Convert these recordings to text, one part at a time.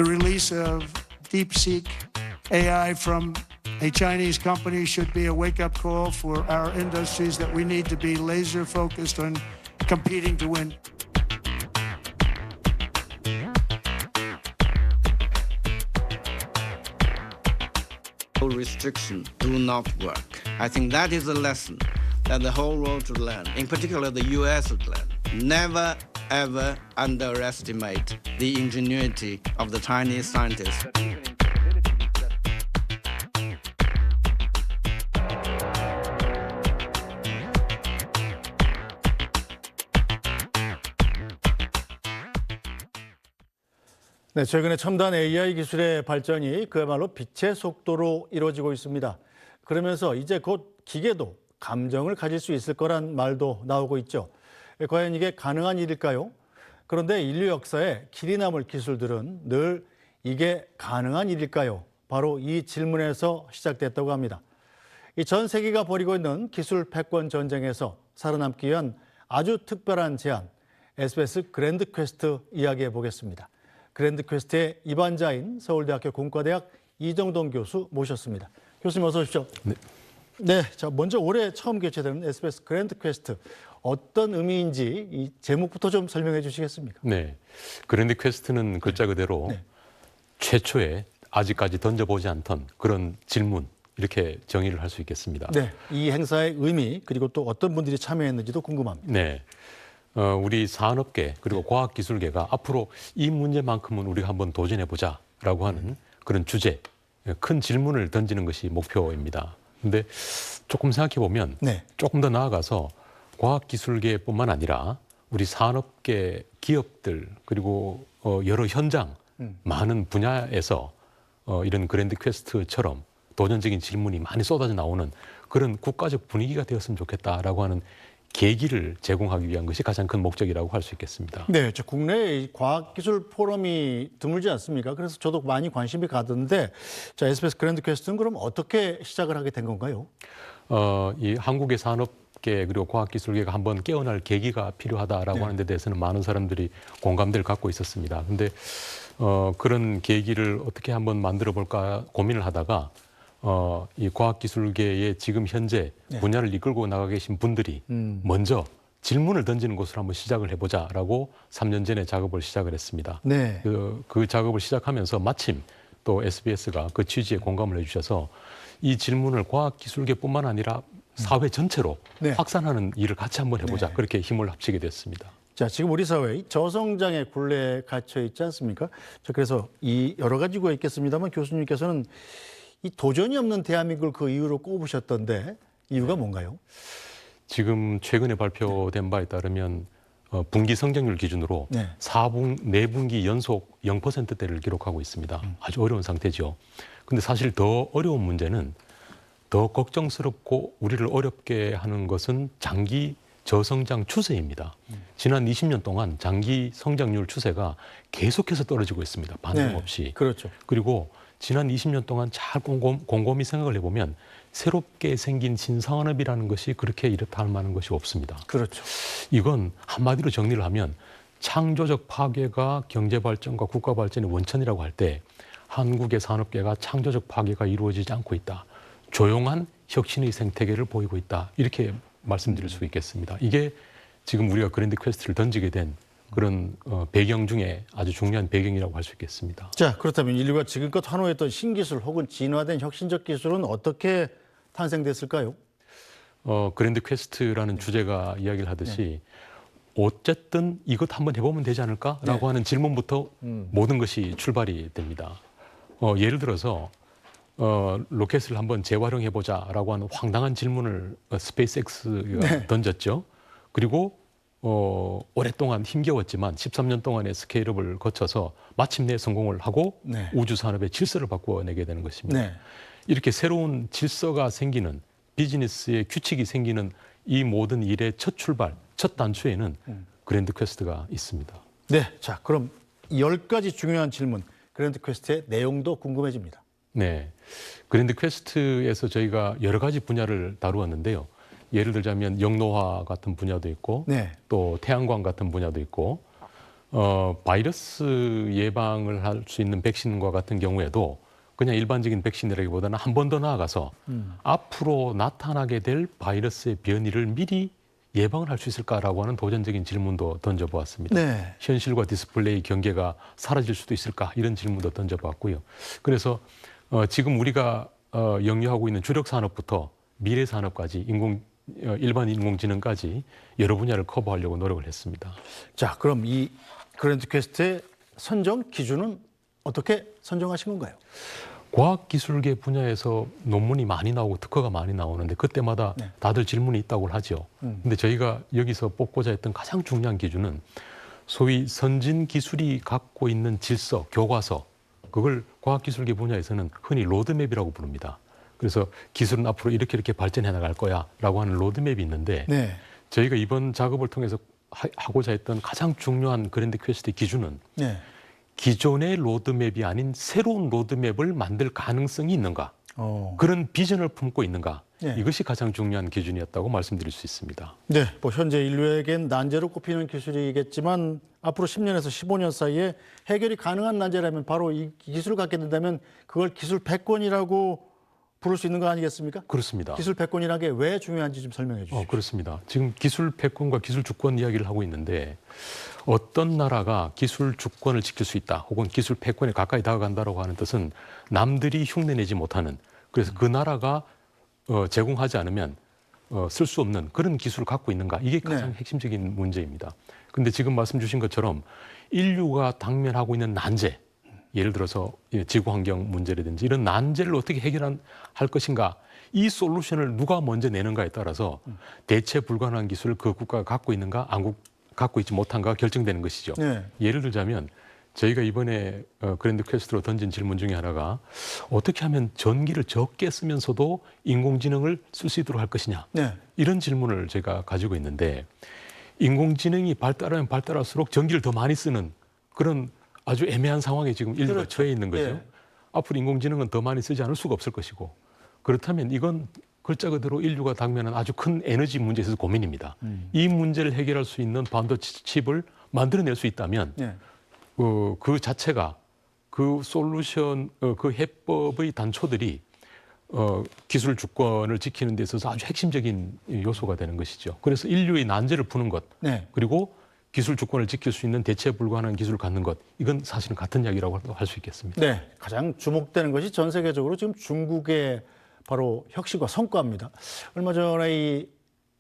The release of DeepSeek AI from a Chinese company should be a wake-up call for our industries that we need to be laser focused on competing to win. Restriction do not work. I think that is a lesson that the whole world should learn, in particular the US should learn. Never, ever underestimate the ingenuity of the Chinese scientists. 네, 최근에 첨단 AI 기술의 발전이 그야말로 빛의 속도로 이루어지고 있습니다. 그러면서 이제 곧 기계도 감정을 가질 수 있을 거란 말도 나오고 있죠. 과연 이게 가능한 일일까요? 그런데 인류 역사에 길이 남을 기술들은 늘 이게 가능한 일일까요? 바로 이 질문에서 시작됐다고 합니다. 이 전 세계가 벌이고 있는 기술 패권 전쟁에서 살아남기 위한 아주 특별한 제안, SBS 그랜드 퀘스트 이야기해 보겠습니다. 그랜드 퀘스트의 입안자인 서울대학교 공과대학 이정동 교수 모셨습니다. 교수님 어서 오십시오. 네. 네, 자 먼저 올해 처음 개최되는 SBS 그랜드 퀘스트 어떤 의미인지 이 제목부터 좀 설명해 주시겠습니까? 네, 그랜드 퀘스트는 글자 그대로 최초에 아직까지 던져보지 않던 그런 질문 이렇게 정의를 할 수 있겠습니다. 네, 이 행사의 의미 그리고 또 어떤 분들이 참여했는지도 궁금합니다. 네. 우리 산업계 그리고 과학기술계가 앞으로 이 문제만큼은 우리가 한번 도전해보자라고 하는 그런 주제, 큰 질문을 던지는 것이 목표입니다. 근데 조금 생각해보면 조금 더 나아가서 과학기술계뿐만 아니라 우리 산업계 기업들 그리고 여러 현장, 많은 분야에서 이런 그랜드 퀘스트처럼 도전적인 질문이 많이 쏟아져 나오는 그런 국가적 분위기가 되었으면 좋겠다라고 하는 계기를 제공하기 위한 것이 가장 큰 목적이라고 할 수 있겠습니다. 네, 저 국내에 과학기술 포럼이 드물지 않습니까? 그래서 저도 많이 관심이 가던데, 자 SBS 그랜드 퀘스트는 그럼 어떻게 시작을 하게 된 건가요? 이 한국의 산업계 그리고 과학기술계가 한번 깨어날 계기가 필요하다라고 하는 데 대해서는 많은 사람들이 공감대를 갖고 있었습니다. 근데 그런 계기를 어떻게 한번 만들어 볼까 고민을 하다가 이 과학기술계의 지금 현재 분야를 이끌고 나가 계신 분들이 먼저 질문을 던지는 곳으로 한번 시작을 해보자라고 3년 전에 작업을 시작을 했습니다. 네. 그 작업을 시작하면서 마침 또 SBS가 그 취지에 공감을 해주셔서 이 질문을 과학기술계뿐만 아니라 사회 전체로 확산하는 일을 같이 한번 해보자 그렇게 힘을 합치게 됐습니다. 자, 지금 우리 사회 저성장의 굴레에 갇혀 있지 않습니까? 자, 그래서 이 여러 가지가 있겠습니다만 교수님께서는 이 도전이 없는 대한민국을 그 이유로 꼽으셨던데 이유가 뭔가요? 지금 최근에 발표된 바에 따르면 분기 성장률 기준으로 4분기 연속 0%대를 기록하고 있습니다. 아주 어려운 상태죠. 근데 사실 더 어려운 문제는 더 걱정스럽고 우리를 어렵게 하는 것은 장기 저성장 추세입니다. 지난 20년 동안 장기 성장률 추세가 계속해서 떨어지고 있습니다. 반등 없이. 그렇죠. 그리고 지난 20년 동안 잘 곰곰이 생각을 해보면 새롭게 생긴 신산업이라는 것이 그렇게 이렇다 할 만한 것이 없습니다. 그렇죠. 이건 한마디로 정리를 하면 창조적 파괴가 경제발전과 국가발전의 원천이라고 할 때 한국의 산업계가 창조적 파괴가 이루어지지 않고 있다. 조용한 혁신의 생태계를 보이고 있다. 이렇게 말씀드릴 수 있겠습니다. 이게 지금 우리가 그랜드 퀘스트를 던지게 된 그런 배경 중에 아주 중요한 배경이라고 할 수 있겠습니다. 자, 그렇다면 인류가 지금껏 환호했던 신기술 혹은 진화된 혁신적 기술은 어떻게 탄생됐을까요? 그랜드 퀘스트라는 주제가 이야기를 하듯이 어쨌든 이것 한번 해보면 되지 않을까라고 하는 질문부터 모든 것이 출발이 됩니다. 예를 들어서 로켓을 한번 재활용해보자라고 하는 황당한 질문을 스페이스X가 던졌죠. 그리고 오랫동안 힘겨웠지만 13년 동안의 스케일업을 거쳐서 마침내 성공을 하고 우주 산업의 질서를 바꿔내게 되는 것입니다. 이렇게 새로운 질서가 생기는 비즈니스의 규칙이 생기는 이 모든 일의 첫 출발, 첫 단추에는 그랜드 퀘스트가 있습니다. 네, 자 그럼 10가지 중요한 질문 그랜드 퀘스트의 내용도 궁금해집니다. 네, 그랜드 퀘스트에서 저희가 여러 가지 분야를 다루었는데요. 예를 들자면 영노화 같은 분야도 있고 또 태양광 같은 분야도 있고 바이러스 예방을 할 수 있는 백신과 같은 경우에도 그냥 일반적인 백신이라기보다는 한 번 더 나아가서 앞으로 나타나게 될 바이러스의 변이를 미리 예방을 할 수 있을까라고 하는 도전적인 질문도 던져보았습니다. 네. 현실과 디스플레이 경계가 사라질 수도 있을까 이런 질문도 던져봤고요. 그래서 지금 우리가 영유하고 있는 주력 산업부터 미래 산업까지 일반 인공지능까지 여러 분야를 커버하려고 노력을 했습니다. 자, 그럼 이 그랜드 퀘스트의 선정 기준은 어떻게 선정하신 건가요? 과학기술계 분야에서 논문이 많이 나오고 특허가 많이 나오는데 그때마다 네. 다들 질문이 있다고 하죠. 근데 저희가 여기서 뽑고자 했던 가장 중요한 기준은 소위 선진 기술이 갖고 있는 질서, 교과서, 그걸 과학기술계 분야에서는 흔히 로드맵이라고 부릅니다. 그래서 기술은 앞으로 이렇게 발전해 나갈 거야 라고 하는 로드맵이 있는데 네. 저희가 이번 작업을 통해서 하고자 했던 가장 중요한 그랜드 퀘스트의 기준은 네. 기존의 로드맵이 아닌 새로운 로드맵을 만들 가능성이 있는가, 그런 비전을 품고 있는가, 네. 이것이 가장 중요한 기준이었다고 말씀드릴 수 있습니다. 네, 뭐 현재 인류에겐 난제로 꼽히는 기술이겠지만 앞으로 10년에서 15년 사이에 해결이 가능한 난제라면 바로 이 기술을 갖게 된다면 그걸 기술 패권이라고 부를 수 있는 거 아니겠습니까? 그렇습니다. 기술 패권이라는 게 왜 중요한지 좀 설명해 주시죠. 그렇습니다. 지금 기술 패권과 기술 주권 이야기를 하고 있는데 어떤 나라가 기술 주권을 지킬 수 있다 혹은 기술 패권에 가까이 다가간다고 하는 뜻은 남들이 흉내내지 못하는, 그래서 그 나라가 제공하지 않으면 쓸 수 없는 그런 기술을 갖고 있는가, 이게 가장 네. 핵심적인 문제입니다. 그런데 지금 말씀 주신 것처럼 인류가 당면하고 있는 난제, 예를 들어서 지구 환경 문제라든지 이런 난제를 어떻게 해결할 것인가, 이 솔루션을 누가 먼저 내는가에 따라서 대체 불가능한 기술을 그 국가가 갖고 있는가 안 갖고 있지 못한가 결정되는 것이죠. 네. 예를 들자면 저희가 이번에 그랜드 퀘스트로 던진 질문 중에 하나가 어떻게 하면 전기를 적게 쓰면서도 인공지능을 쓸 수 있도록 할 것이냐, 네. 이런 질문을 제가 가지고 있는데 인공지능이 발달하면 발달할수록 전기를 더 많이 쓰는 그런 아주 애매한 상황에 지금 인류가 그렇죠. 처해 있는 거죠. 예. 앞으로 인공지능은 더 많이 쓰지 않을 수가 없을 것이고, 그렇다면 이건 글자 그대로 인류가 당면한 아주 큰 에너지 문제에 있어서 고민입니다. 이 문제를 해결할 수 있는 반도체 칩을 만들어낼 수 있다면 네. 그 자체가 그 솔루션, 그 해법의 단초들이 기술 주권을 지키는 데 있어서 아주 핵심적인 요소가 되는 것이죠. 그래서 인류의 난제를 푸는 것, 네. 그리고 기술 주권을 지킬 수 있는 대체 불가능한 기술을 갖는 것, 이건 사실은 같은 이야기라고 할 수 있겠습니다. 네, 가장 주목되는 것이 전 세계적으로 지금 중국의 바로 혁신과 성과입니다. 얼마 전에 이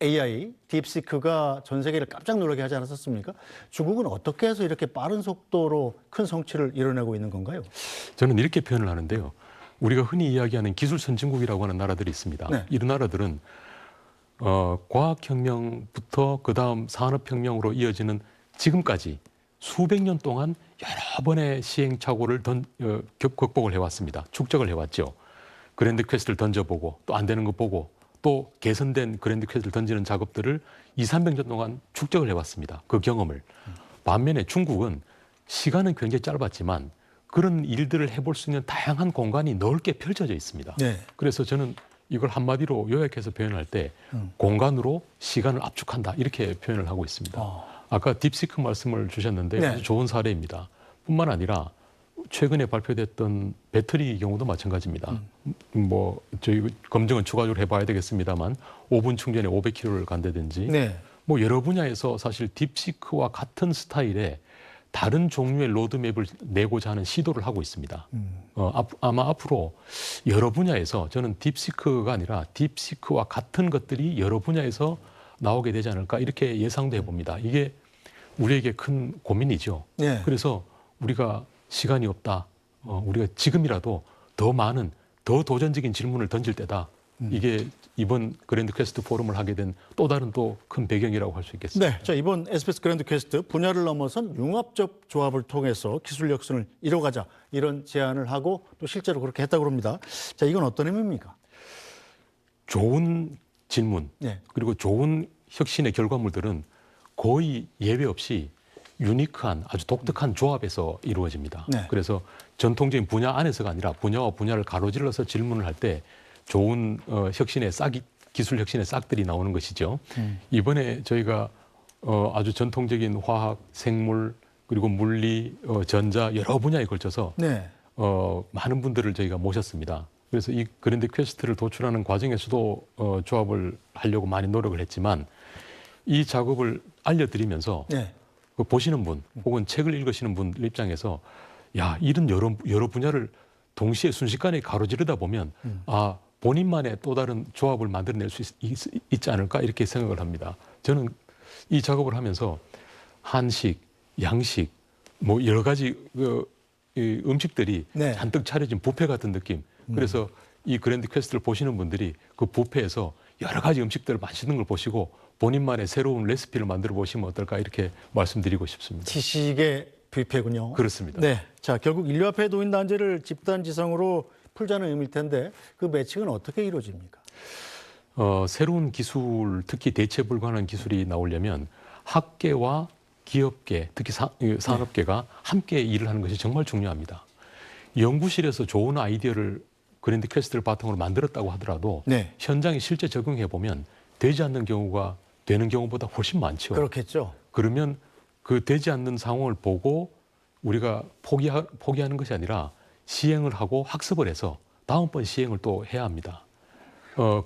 AI, 딥시크가 전 세계를 깜짝 놀라게 하지 않았었습니까? 중국은 어떻게 해서 이렇게 빠른 속도로 큰 성취를 이뤄내고 있는 건가요? 저는 이렇게 표현을 하는데요. 우리가 흔히 이야기하는 기술 선진국이라고 하는 나라들이 있습니다. 네. 이런 나라들은 과학혁명부터 그다음 산업혁명으로 이어지는 지금까지 수백 년 동안 여러 번의 시행착오를 극복을 해왔습니다. 축적을 해왔죠. 그랜드 퀘스트를 던져보고 또 안 되는 거 보고 또 개선된 그랜드 퀘스트를 던지는 작업들을 200~300년 동안 축적을 해왔습니다. 그 경험을. 반면에 중국은 시간은 굉장히 짧았지만 그런 일들을 해볼 수 있는 다양한 공간이 넓게 펼쳐져 있습니다. 네. 그래서 저는 이걸 한마디로 요약해서 표현할 때 공간으로 시간을 압축한다, 이렇게 표현을 하고 있습니다. 아까 딥시크 말씀을 주셨는데 네. 아주 좋은 사례입니다. 뿐만 아니라 최근에 발표됐던 배터리 경우도 마찬가지입니다. 뭐 저희 검증은 추가적으로 해봐야 되겠습니다만 5분 충전에 500km를 간다든지 네. 뭐 여러 분야에서 사실 딥시크와 같은 스타일의 다른 종류의 로드맵을 내고자 하는 시도를 하고 있습니다. 아마 앞으로 여러 분야에서 저는 딥시크가 아니라 딥시크와 같은 것들이 여러 분야에서 나오게 되지 않을까, 이렇게 예상도 해봅니다. 이게 우리에게 큰 고민이죠. 네. 그래서 우리가 시간이 없다, 우리가 지금이라도 더 많은, 더 도전적인 질문을 던질 때다. 이게 이번 그랜드 퀘스트 포럼을 하게 된 또 다른 또 큰 배경이라고 할 수 있겠습니다. 네, 자, 이번 SBS 그랜드 퀘스트 분야를 넘어선 융합적 조합을 통해서 기술 혁신을 이뤄가자, 이런 제안을 하고 또 실제로 그렇게 했다고 합니다. 자, 이건 어떤 의미입니까? 좋은 질문, 네. 그리고 좋은 혁신의 결과물들은 거의 예외 없이 유니크한 아주 독특한 조합에서 이루어집니다. 네. 그래서 전통적인 분야 안에서가 아니라 분야와 분야를 가로질러서 질문을 할 때 좋은 혁신의 싹이, 기술 혁신의 싹들이 나오는 것이죠. 이번에 저희가 아주 전통적인 화학, 생물, 그리고 물리, 전자 여러 분야에 걸쳐서 네. 많은 분들을 저희가 모셨습니다. 그래서 이 그랜드 퀘스트를 도출하는 과정에서도 조합을 하려고 많이 노력을 했지만 이 작업을 알려드리면서 네. 그 보시는 분 혹은 책을 읽으시는 분들 입장에서 야, 이런 여러 분야를 동시에 순식간에 가로지르다 보면 아, 본인만의 또 다른 조합을 만들어낼 수 있지 않을까 이렇게 생각을 합니다. 저는 이 작업을 하면서 한식, 양식, 뭐 여러 가지 이 음식들이 네. 잔뜩 차려진 뷔페 같은 느낌. 그래서 이 그랜드 퀘스트를 보시는 분들이 그 뷔페에서 여러 가지 음식들을 맛있는 걸 보시고 본인만의 새로운 레시피를 만들어 보시면 어떨까 이렇게 말씀드리고 싶습니다. 지식의 뷔페군요. 그렇습니다. 네. 자, 결국 인류 앞에 놓인 난제를 집단지성으로 풀자는 의미일 텐데 그 매칭은 어떻게 이루어집니까? 새로운 기술, 특히 대체 불가능한 기술이 나오려면 학계와 기업계, 특히 산업계가 함께 일을 하는 것이 정말 중요합니다. 연구실에서 좋은 아이디어를 그랜드 퀘스트를 바탕으로 만들었다고 하더라도 네. 현장에 실제 적용해 보면 되지 않는 경우가 되는 경우보다 훨씬 많죠. 그렇겠죠. 그러면 그 되지 않는 상황을 보고 우리가 포기하는 것이 아니라 시행을 하고 학습을 해서 다음번 시행을 또 해야 합니다.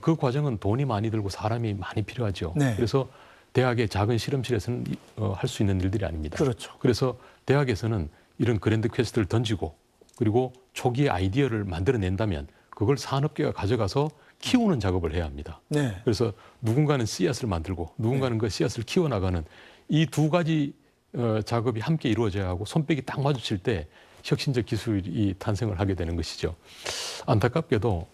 그 과정은 돈이 많이 들고 사람이 많이 필요하죠. 네. 그래서 대학의 작은 실험실에서는 할 수 있는 일들이 아닙니다. 그렇죠. 그래서 대학에서는 이런 그랜드 퀘스트를 던지고 그리고 초기에 아이디어를 만들어낸다면 그걸 산업계가 가져가서 키우는 작업을 해야 합니다. 네. 그래서 누군가는 씨앗을 만들고 누군가는 그 씨앗을 키워나가는 이 두 가지 작업이 함께 이루어져야 하고 손뼉이 딱 마주칠 때 혁신적 기술이 탄생을 하게 되는 것이죠. 안타깝게도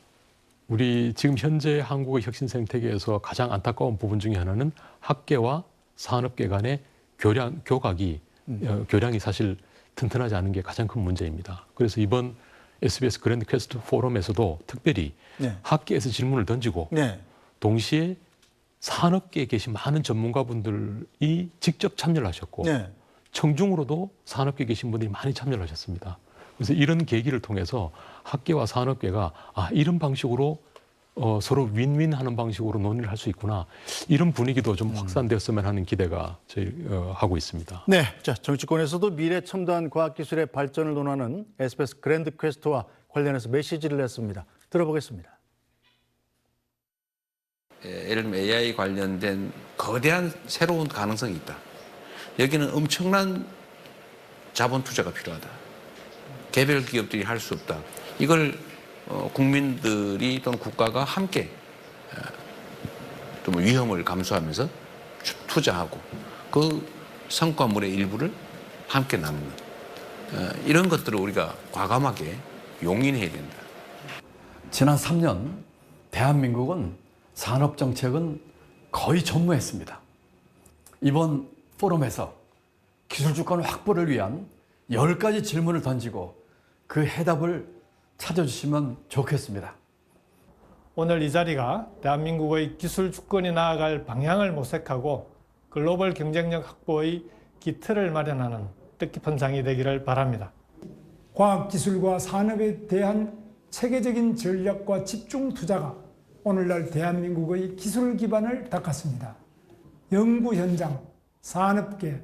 우리 지금 현재 한국의 혁신 생태계에서 가장 안타까운 부분 중에 하나는 학계와 산업계 간의 교량이 사실 튼튼하지 않은 게 가장 큰 문제입니다. 그래서 이번 SBS 그랜드 퀘스트 포럼에서도 특별히 네. 학계에서 질문을 던지고 네. 동시에 산업계에 계신 많은 전문가분들이 직접 참여를 하셨고 네. 청중으로도 산업계에 계신 분들이 많이 참여를 하셨습니다. 그래서 이런 계기를 통해서 학계와 산업계가 이런 방식으로 서로 윈윈하는 방식으로 논의를 할 수 있구나. 이런 분위기도 좀 확산되었으면 하는 기대가 저희 하고 있습니다. 네. 자, 정치권에서도 미래 첨단 과학기술의 발전을 논하는 SBS 그랜드 퀘스트와 관련해서 메시지를 냈습니다. 들어보겠습니다. 예를 들면 AI 관련된 거대한 새로운 가능성이 있다. 여기는 엄청난 자본 투자가 필요하다. 개별 기업들이 할 수 없다. 이걸 국민들이 또는 국가가 함께 좀 위험을 감수하면서 투자하고 그 성과물의 일부를 함께 나누는 이런 것들을 우리가 과감하게 용인해야 된다. 지난 3년 대한민국은 산업정책은 거의 전무했습니다. 이번 포럼에서 기술주권 확보를 위한 10가지 질문을 던지고 그 해답을 찾아주시면 좋겠습니다. 오늘 이 자리가 대한민국의 기술 주권이 나아갈 방향을 모색하고 글로벌 경쟁력 확보의 기틀을 마련하는 뜻깊은 장이 되기를 바랍니다. 과학기술과 산업에 대한 체계적인 전략과 집중 투자가 오늘날 대한민국의 기술 기반을 닦았습니다. 연구 현장, 산업계,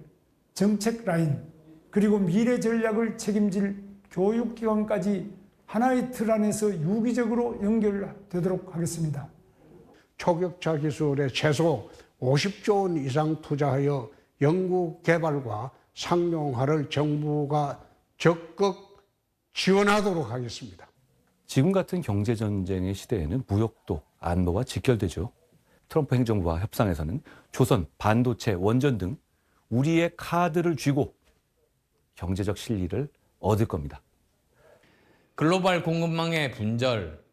정책 라인, 그리고 미래 전략을 책임질 교육기관까지 하나의 틀 안에서 유기적으로 연결되도록 하겠습니다. 초격차 기술에 최소 50조 원 이상 투자하여 연구 개발과 상용화를 정부가 적극 지원하도록 하겠습니다. 지금 같은 경제전쟁의 시대에는 무역도 안보와 직결되죠. 트럼프 행정부와 협상에서는 조선, 반도체, 원전 등 우리의 카드를 쥐고 경제적 실리를 얻을 겁니다. 글로벌 공급망의 분절,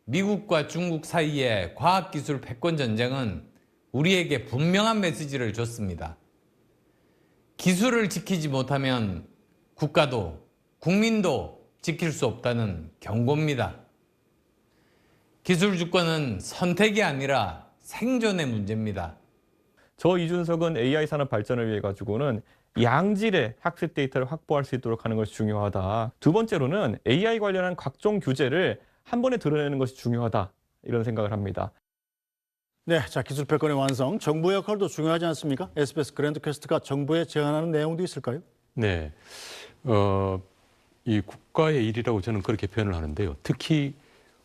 미국과 중국 사이의 과학기술 패권 전쟁은 우리에게 분명한 메시지를 줬습니다. 기술을 지키지 못하면 국가도 국민도 지킬 수 없다는 경고입니다. 기술 주권은 선택이 아니라 생존의 문제입니다. 저 이준석은 AI 산업 발전을 위해 가지고는 양질의 학습 데이터를 확보할 수 있도록 하는 것이 중요하다. 두 번째로는 AI 관련한 각종 규제를 한 번에 드러내는 것이 중요하다. 이런 생각을 합니다. 네, 자, 기술 패권의 완성, 정부의 역할도 중요하지 않습니까? SBS 그랜드 퀘스트가 정부에 제안하는 내용도 있을까요? 네, 이 국가의 일이라고 저는 그렇게 표현을 하는데요. 특히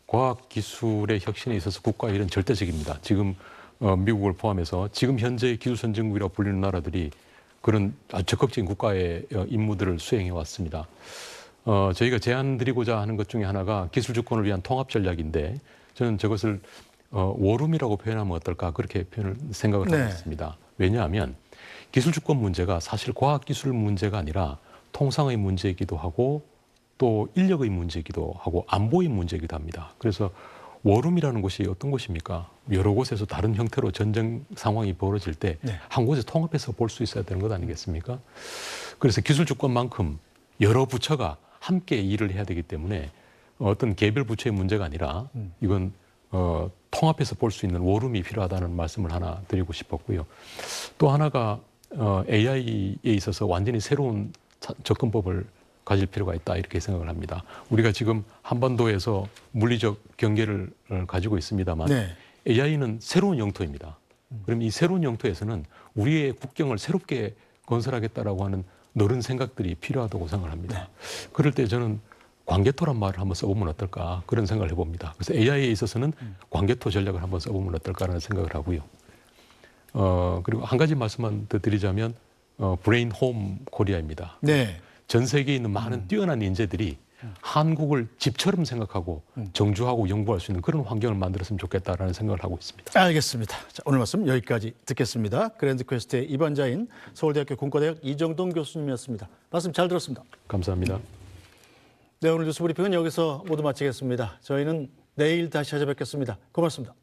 과학기술의 혁신에 있어서 국가의 일은 절대적입니다. 지금 미국을 포함해서 지금 현재 기술선진국이라고 불리는 나라들이 그런 아주 적극적인 국가의 임무들을 수행해 왔습니다. 저희가 제안 드리고자 하는 것 중에 하나가 기술 주권을 위한 통합 전략인데 저는 저것을 워룸이라고 표현하면 어떨까 그렇게 생각을 하고 있습니다. 왜냐하면 기술 주권 문제가 사실 과학기술 문제가 아니라 통상의 문제이기도 하고 또 인력의 문제이기도 하고 안보의 문제이기도 합니다. 그래서 워룸이라는 곳이 어떤 곳입니까? 여러 곳에서 다른 형태로 전쟁 상황이 벌어질 때 한 곳에 통합해서 볼 수 있어야 되는 것 아니겠습니까? 그래서 기술 주권만큼 여러 부처가 함께 일을 해야 되기 때문에 어떤 개별 부처의 문제가 아니라 이건 통합해서 볼 수 있는 워룸이 필요하다는 말씀을 하나 드리고 싶었고요. 또 하나가 AI에 있어서 완전히 새로운 접근법을 가질 필요가 있다 이렇게 생각을 합니다. 우리가 지금 한반도에서 물리적 경계를 가지고 있습니다만 AI는 새로운 영토입니다. 그럼 이 새로운 영토에서는 우리의 국경을 새롭게 건설하겠다라고 하는 넓은 생각들이 필요하다고 생각을 합니다. 그럴 때 저는 광개토란 말을 한번 써보면 어떨까 그런 생각을 해봅니다. 그래서 AI에 있어서는 광개토 전략을 한번 써보면 어떨까라는 생각을 하고요. 그리고 한 가지 말씀만 더 드리자면 브레인 홈 코리아입니다. 전 세계에 있는 많은 뛰어난 인재들이 한국을 집처럼 생각하고 정주하고 연구할 수 있는 그런 환경을 만들었으면 좋겠다라는 생각을 하고 있습니다. 알겠습니다. 자, 오늘 말씀 여기까지 듣겠습니다. 그랜드 퀘스트의 입원자인 서울대학교 공과대학 이정동 교수님이었습니다. 말씀 잘 들었습니다. 감사합니다. 네, 오늘 뉴스 브리핑은 여기서 모두 마치겠습니다. 저희는 내일 다시 찾아뵙겠습니다. 고맙습니다.